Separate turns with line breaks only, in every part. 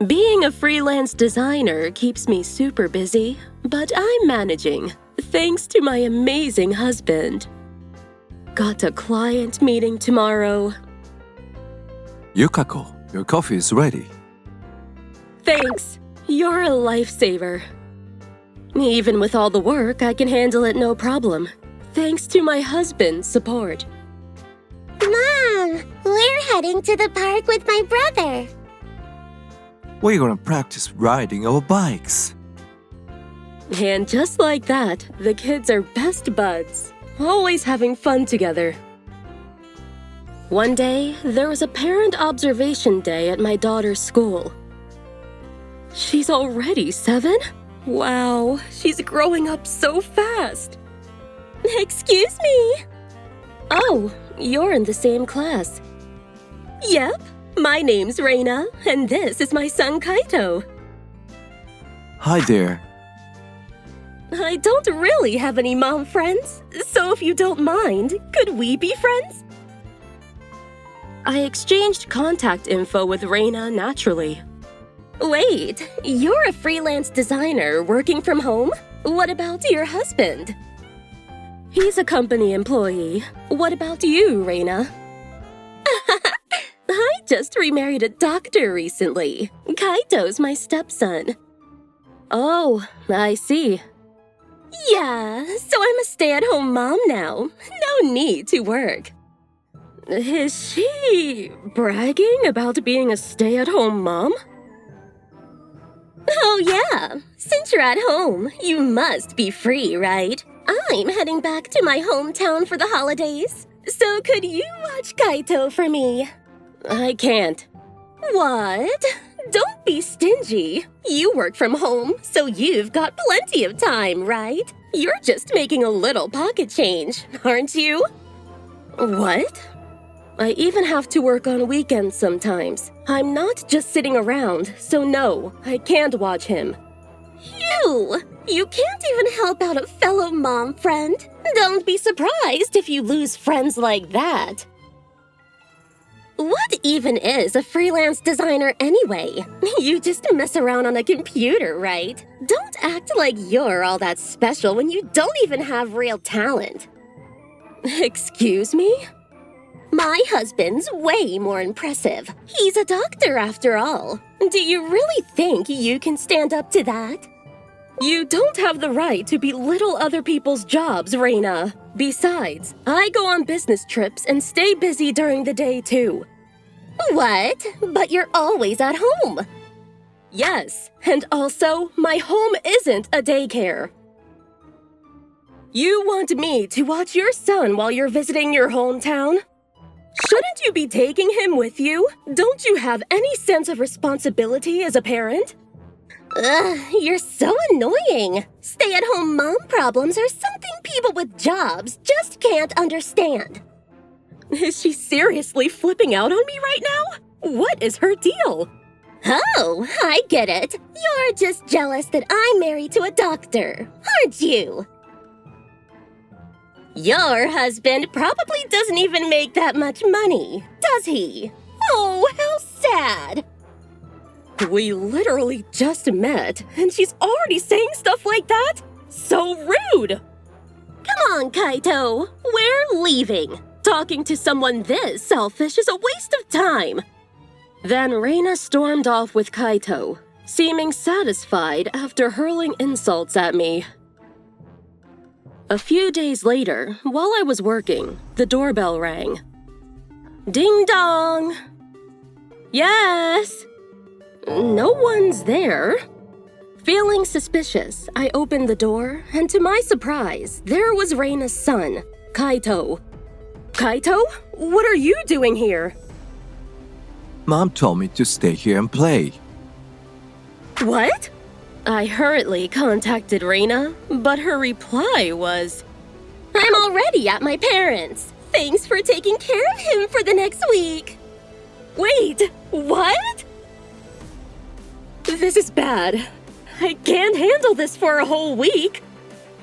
Being a freelance designer keeps me super busy, but I'm managing, thanks to my amazing husband. Got a client meeting tomorrow.
Yukako, your coffee is ready.
Thanks. You're a lifesaver. Even with all the work, I can handle it no problem, thanks to my husband's support.
Mom, we're heading to the park with my brother.
We're gonna practice riding our bikes.
And just like that, the kids are best buds, always having fun together. One day, there was a parent observation day at my daughter's school. She's already 7? Wow, she's growing up so fast. Excuse me. Oh, you're in the same class. Yep, my name's Reina, and this is my son Kaito.
Hi there.
I don't really have any mom friends, so if you don't mind, could we be friends? I exchanged contact info with Reina naturally. Wait, you're a freelance designer working from home? What about your husband? He's a company employee. What about you, Reina? I just remarried a doctor recently. Kaito's my stepson. Oh, I see. Yeah, so I'm a stay-at-home mom now. No need to work. Is she bragging about being a stay-at-home mom? Oh yeah, since you're at home, you must be free, right? I'm heading back to my hometown for the holidays. So could you watch Kaito for me? I can't. What? Don't be stingy. You work from home, so you've got plenty of time, right? You're just making a little pocket change, aren't you? What? I even have to work on weekends sometimes. I'm not just sitting around, so no, I can't watch him. You can't even help out a fellow mom friend. Don't be surprised if you lose friends like that. What even is a freelance designer anyway? You just mess around on a computer, right? Don't act like you're all that special when you don't even have real talent. Excuse me? My husband's way more impressive. He's a doctor after all. Do you really think you can stand up to that? You don't have the right to belittle other people's jobs, Reina. Besides, I go on business trips and stay busy during the day too. What? But you're always at home. Yes, and also, my home isn't a daycare. You want me to watch your son while you're visiting your hometown? Shouldn't you be taking him with you? Don't you have any sense of responsibility as a parent? Ugh, you're so annoying. Stay-at-home mom problems are something people with jobs just can't understand. Is she seriously flipping out on me right now? What is her deal? Oh, I get it. You're just jealous that I'm married to a doctor, aren't you? Your husband probably doesn't even make that much money, does he? Oh, how sad. We literally just met, and she's already saying stuff like that? So rude! Come on, Kaito. We're leaving. Talking to someone this selfish is a waste of time. Then Reina stormed off with Kaito, seeming satisfied after hurling insults at me. A few days later, while I was working, the doorbell rang. Ding dong! Yes! No one's there. Feeling suspicious, I opened the door, and to my surprise, there was Reina's son, Kaito. Kaito? What are you doing here?
Mom told me to stay here and play.
What? I hurriedly contacted Reina, but her reply was, I'm already at my parents'. Thanks for taking care of him for the next week. Wait, what? This is bad. I can't handle this for a whole week.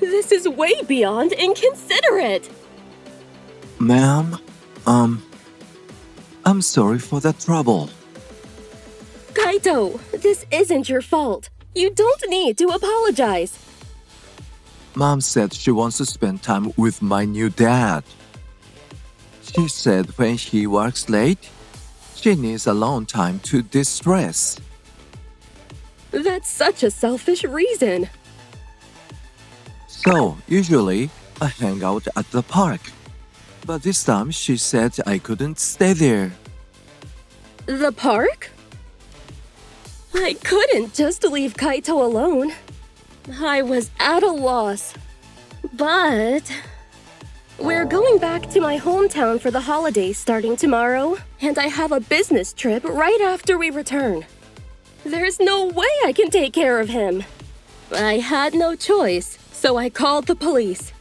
This is way beyond inconsiderate.
Ma'am, I'm sorry for the trouble.
Kaito, this isn't your fault. You don't need to apologize.
Mom said she wants to spend time with my new dad. She said when she works late, she needs alone time to distress.
That's such a selfish reason.
So, usually, I hang out at the park. But this time, she said I couldn't stay there.
The park? I couldn't just leave Kaito alone. I was at a loss. But we're going back to my hometown for the holidays starting tomorrow, and I have a business trip right after we return. There's no way I can take care of him. I had no choice, so I called the police.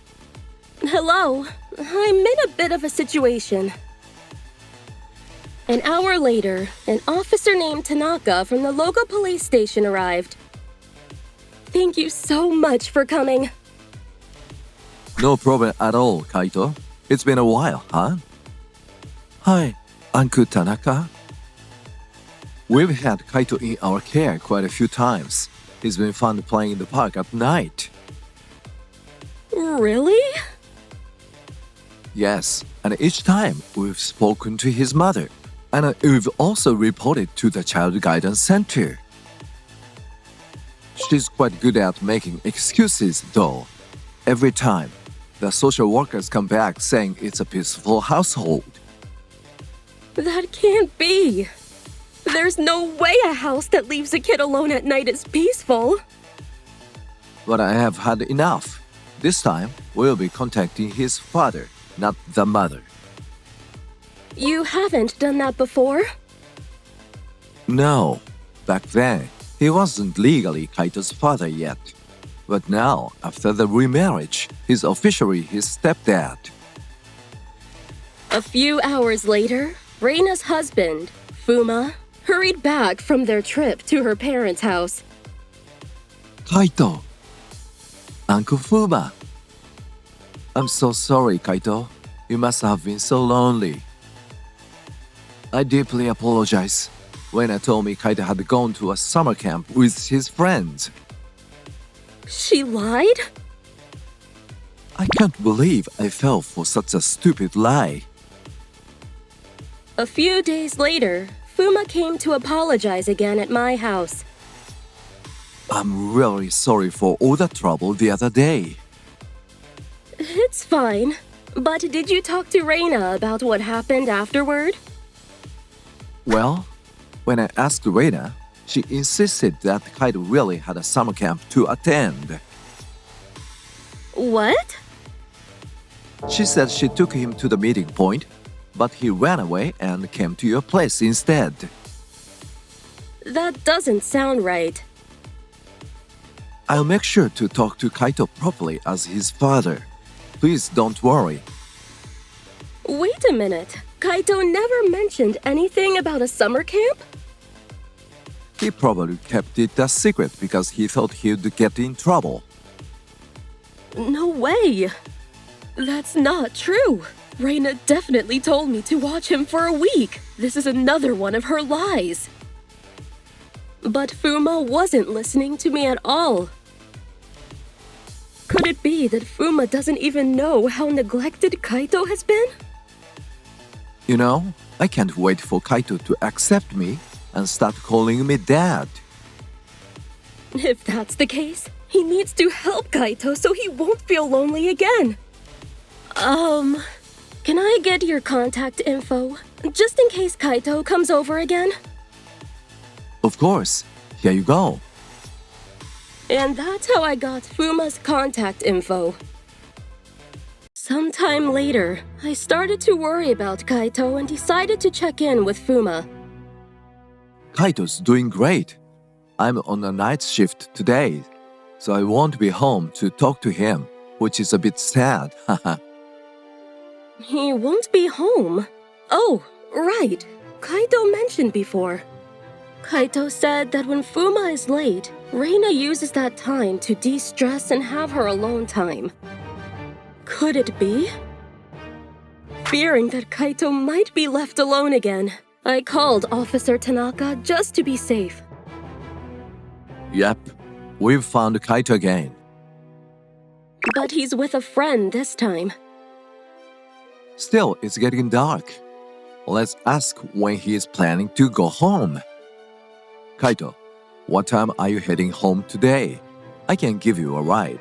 Hello, I'm in a bit of a situation. An hour later, an officer named Tanaka from the local police station arrived. Thank you so much for coming.
No problem at all, Kaito. It's been a while, huh? Hi, Uncle Tanaka. We've had Kaito in our care quite a few times. It's been fun playing in the park at night.
Really?
Yes, and each time we've spoken to his mother. And we've also reported to the Child Guidance Center. She's quite good at making excuses, though. Every time, the social workers come back saying it's a peaceful household.
That can't be. There's no way a house that leaves a kid alone at night is peaceful.
But I have had enough. This time, we'll be contacting his father, not the mother.
You haven't done that before?
No. Back then, he wasn't legally Kaito's father yet. But now, after the remarriage, he's officially his stepdad.
A few hours later, Reina's husband, Fuma, hurried back from their trip to her parents' house.
Kaito! Uncle Fuma! I'm so sorry, Kaito. You must have been so lonely. I deeply apologize. Reina told me Kaito had gone to a summer camp with his friends.
She lied?
I can't believe I fell for such a stupid lie.
A few days later, Fuma came to apologize again at my house.
I'm really sorry for all the trouble the other day.
It's fine. But did you talk to Reina about what happened afterward?
Well, when I asked Reina, she insisted that Kaito really had a summer camp to attend.
What?
She said she took him to the meeting point, but he ran away and came to your place instead.
That doesn't sound right.
I'll make sure to talk to Kaito properly as his father. Please don't worry.
Wait a minute. Kaito never mentioned anything about a summer camp?
He probably kept it a secret because he thought he'd get in trouble.
No way. That's not true. Reina definitely told me to watch him for a week. This is another one of her lies. But Fuma wasn't listening to me at all. Could it be that Fuma doesn't even know how neglected Kaito has been?
You know, I can't wait for Kaito to accept me and start calling me dad.
If that's the case, he needs to help Kaito so he won't feel lonely again. Can I get your contact info, just in case Kaito comes over again?
Of course. Here you go.
And that's how I got Fuma's contact info. Sometime later, I started to worry about Kaito and decided to check in with Fuma.
Kaito's doing great. I'm on a night shift today, so I won't be home to talk to him, which is a bit sad, haha.
He won't be home. Oh, right. Kaito mentioned before. Kaito said that when Fuma is late, Reina uses that time to de-stress and have her alone time. Could it be? Fearing that Kaito might be left alone again, I called Officer Tanaka just to be safe.
Yep, we've found Kaito again.
But he's with a friend this time.
Still, it's getting dark. Let's ask when he is planning to go home. Kaito, what time are you heading home today? I can give you a ride.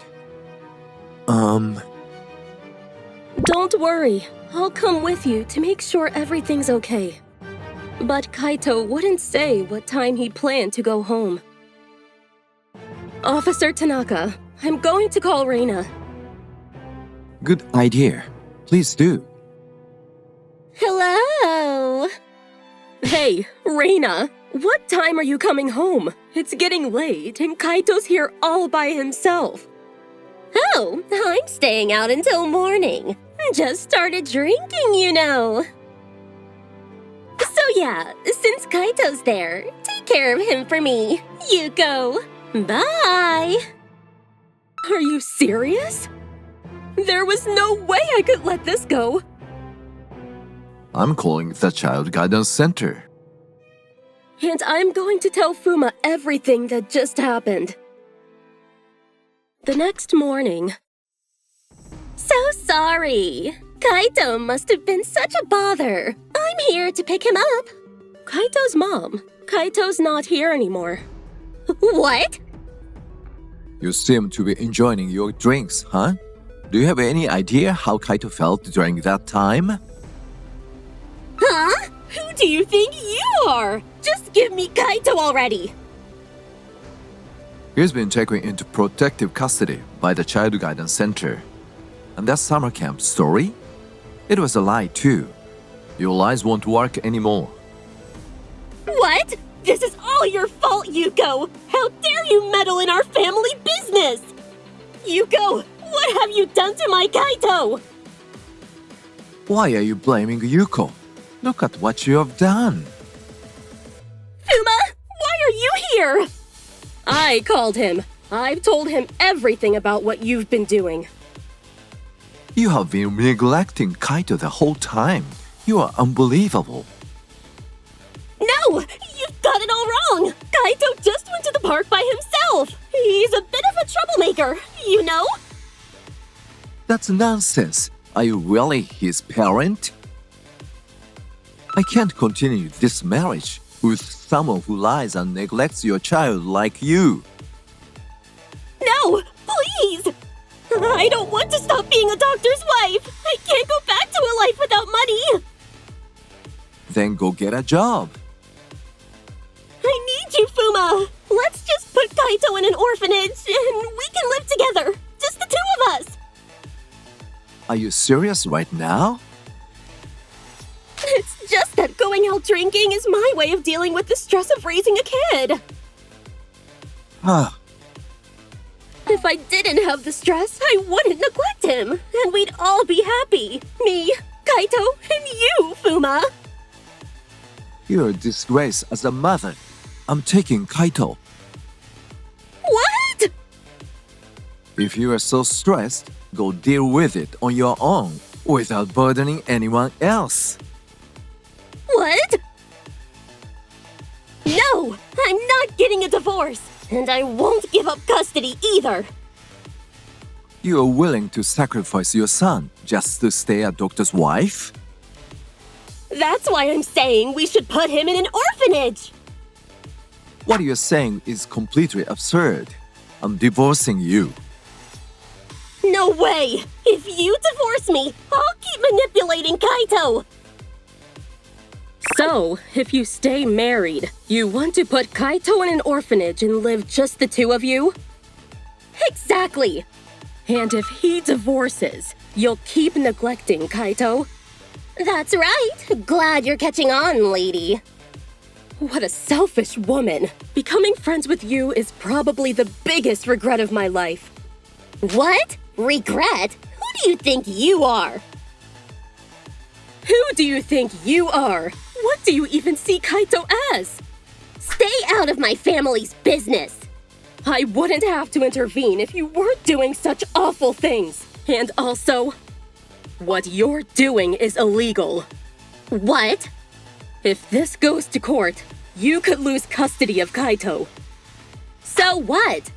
Don't worry, I'll come with you to make sure everything's okay. But Kaito wouldn't say what time he planned to go home. Officer Tanaka, I'm going to call Reina.
Good idea. Please do.
Hello.
Hey, Reina, what time are you coming home? It's getting late and Kaito's here all by himself.
Oh, I'm staying out until morning. Just started drinking, you know. So yeah, since Kaito's there, take care of him for me. Yuko. Bye.
Are you serious? There was no way I could let this go.
I'm calling the Child Guidance Center.
And I'm going to tell Fuma everything that just happened. The next morning.
So sorry. Kaito must have been such a bother. I'm here to pick him up.
Kaito's mom. Kaito's not here anymore.
What?
You seem to be enjoying your drinks, huh? Do you have any idea how Kaito felt during that time?
Huh? Who do you think you are? Just give me Kaito already.
He's been taken into protective custody by the Child Guidance Center. And that summer camp story? It was a lie too. Your lies won't work anymore.
What? This is all your fault, Yuko! How dare you meddle in our family business! Yuko, what have you done to my Kaito?
Why are you blaming Yuko? Look at what you have done.
Fuma, why are you here?
I called him. I've told him everything about what you've been doing.
You have been neglecting Kaito the whole time. You are unbelievable.
No! You've got it all wrong! Kaito just went to the park by himself! He's a bit of a troublemaker, you know?
That's nonsense. Are you really his parent? I can't continue this marriage with someone who lies and neglects your child like you.
No! Please! I don't want to stop being a doctor's wife! I can't go back to a life without money!
Then go get a job.
I need you, Fuma! Let's just put Kaito in an orphanage and we can live together! Just the two of us!
Are you serious right now?
It's just that going out drinking is my way of dealing with the stress of raising a kid.
Ah,
If I didn't have the stress, I wouldn't neglect him, and we'd all be happy. Me, Kaito, and you, Fuma.
you're a disgrace as a mother. I'm taking Kaito.
What?
If you are so stressed, go deal with it on your own without burdening anyone else.
What? No, I'm not getting a divorce, and I won't give up custody either.
You are willing to sacrifice your son just to stay a doctor's wife?
That's why I'm saying we should put him in an orphanage.
What you're saying is completely absurd. I'm divorcing you.
No way! If you divorce me, I'll keep manipulating Kaito!
So, if you stay married, you want to put Kaito in an orphanage and live just the two of you?
Exactly!
And if he divorces, you'll keep neglecting Kaito?
That's right! Glad you're catching on, lady.
What a selfish woman. Becoming friends with you is probably the biggest regret of my life.
What? Regret? Who do you think you are?
Who do you think you are? What do you even see Kaito as?
Stay out of my family's business!
I wouldn't have to intervene if you weren't doing such awful things. And also, what you're doing is illegal.
What? If this goes to court, you could lose custody of Kaito.
So what?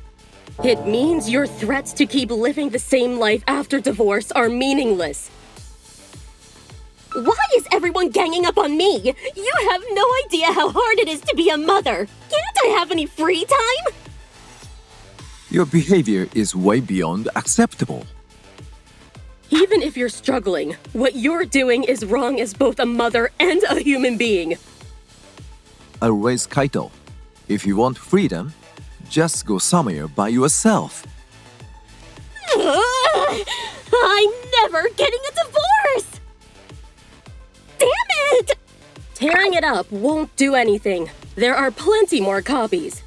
It means your threats to keep living the same life after divorce are meaningless.
Why is everyone ganging up on me? You have no idea how hard it is to be a mother. Can't I have any free time?
Your behavior is way beyond acceptable.
Even if you're struggling, what you're doing is wrong as both a mother and a human being.
I'll raise Kaito. If you want freedom, just go somewhere by yourself.
I'm never getting a divorce! Damn it!
Tearing it up won't do anything. There are plenty more copies.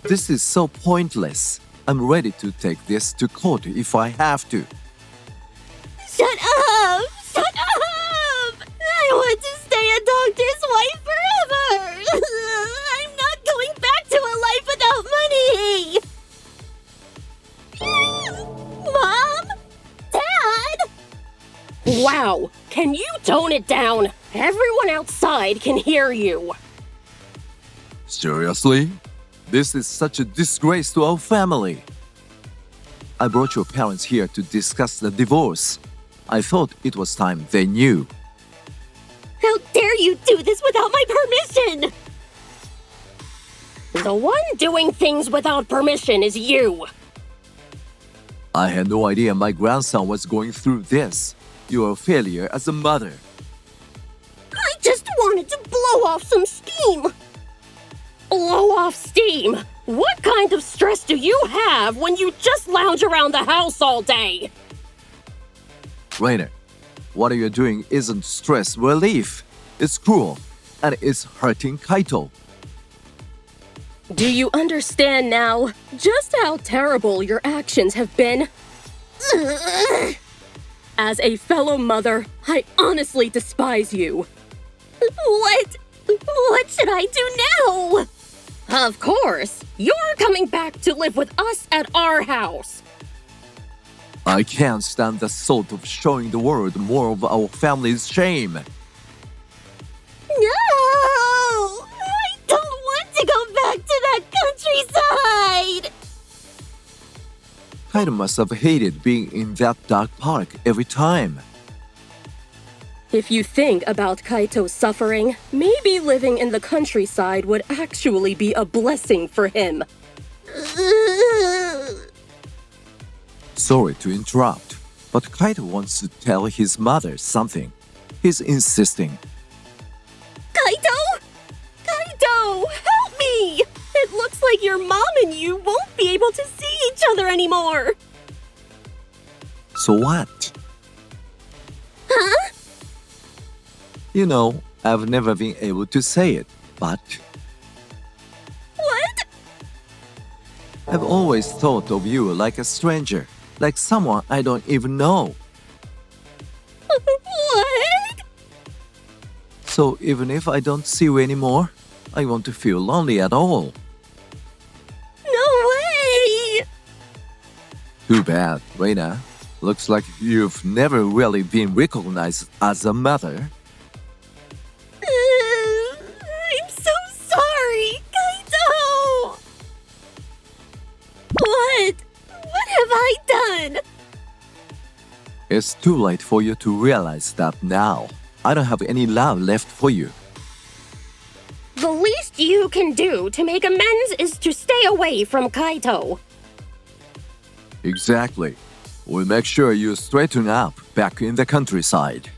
This is so pointless. I'm ready to take this to court if I have to.
Shut up! Shut up! I want to stay a doctor's wife forever! I'm not going back to a life without money! Mom? Dad?
Wow, can you tone it down? Everyone outside can hear you.
Seriously? This is such a disgrace to our family. I brought your parents here to discuss the divorce. I thought it was time they knew.
How dare you do this without my permission?
The one doing things without permission is you.
I had no idea my grandson was going through this. You're a failure as a mother.
I just wanted to blow off some steam.
Blow off steam? What kind of stress do you have when you just lounge around the house all day?
Reina, what you're doing isn't stress relief. It's cruel, and it's hurting Kaito.
Do you understand now just how terrible your actions have been? As a fellow mother, I honestly despise you.
What should I do now?
Of course, you're coming back to live with us at our house.
I can't stand the thought of showing the world more of our family's shame.
No! I don't want to go back to that countryside!
Kaito must have hated being in that dark park every time.
If you think about Kaito's suffering, maybe living in the countryside would actually be a blessing for him.
Sorry to interrupt, but Kaito wants to tell his mother something. He's insisting.
Kaito? Kaito, help me! It looks like your mom and you won't be able to see each other anymore.
So what?
Huh?
You know, I've never been able to say it, but
What?
I've always thought of you like a stranger, like someone I don't even know.
What?
So even if I don't see you anymore, I won't feel lonely at all.
No way!
Too bad, Reina. Looks like you've never really been recognized as a mother.
I'm so sorry, Kaito! What? What have I done?
It's too late for you to realize that now. I don't have any love left for you.
The least you can do to make amends is to stay away from Kaito.
Exactly. We'll make sure you straighten up back in the countryside.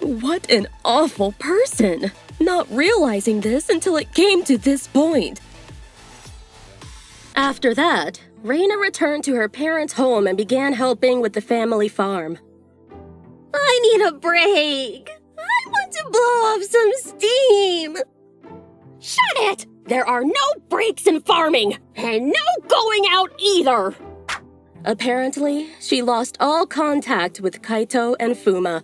What an awful person! Not realizing this until it came to this point. After that, Reina returned to her parents' home and began helping with the family farm.
I need a break. I want to blow off some steam.
Shut it! There are no breaks in farming, and no going out either! Apparently, she lost all contact with Kaito and Fuma.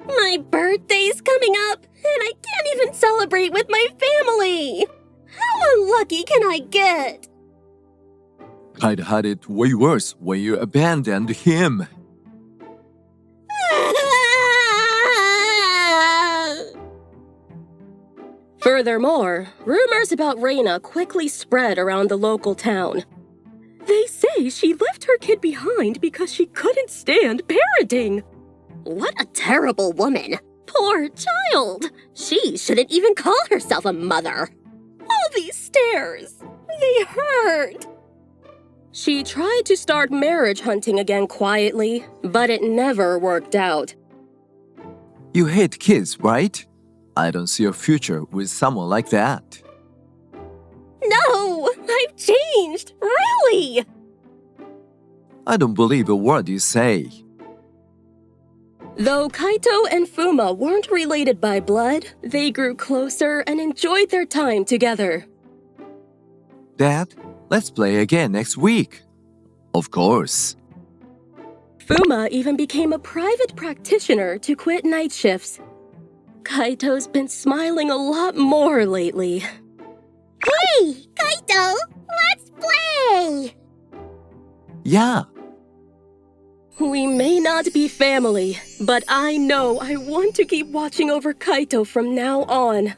My birthday's coming up, and I can't even celebrate with my family. How unlucky can I get?
Kaito had it way worse when you abandoned him.
Furthermore, rumors about Reina quickly spread around the local town. They say she left her kid behind because she couldn't stand parenting.
What a terrible woman. Poor child. She shouldn't even call herself a mother.
All these stares, they hurt. She tried to start marriage hunting again quietly, but it never worked out.
You hate kids, right? I don't see a future with someone like that.
No, I've changed, really.
I don't believe a word you say.
Though Kaito and Fuma weren't related by blood, they grew closer and enjoyed their time together.
Dad, let's play again next week. Of course.
Fuma even became a private practitioner to quit night shifts. Kaito's been smiling a lot more lately.
Hey, Kaito, let's play!
Yeah.
We may not be family, but I know I want to keep watching over Kaito from now on.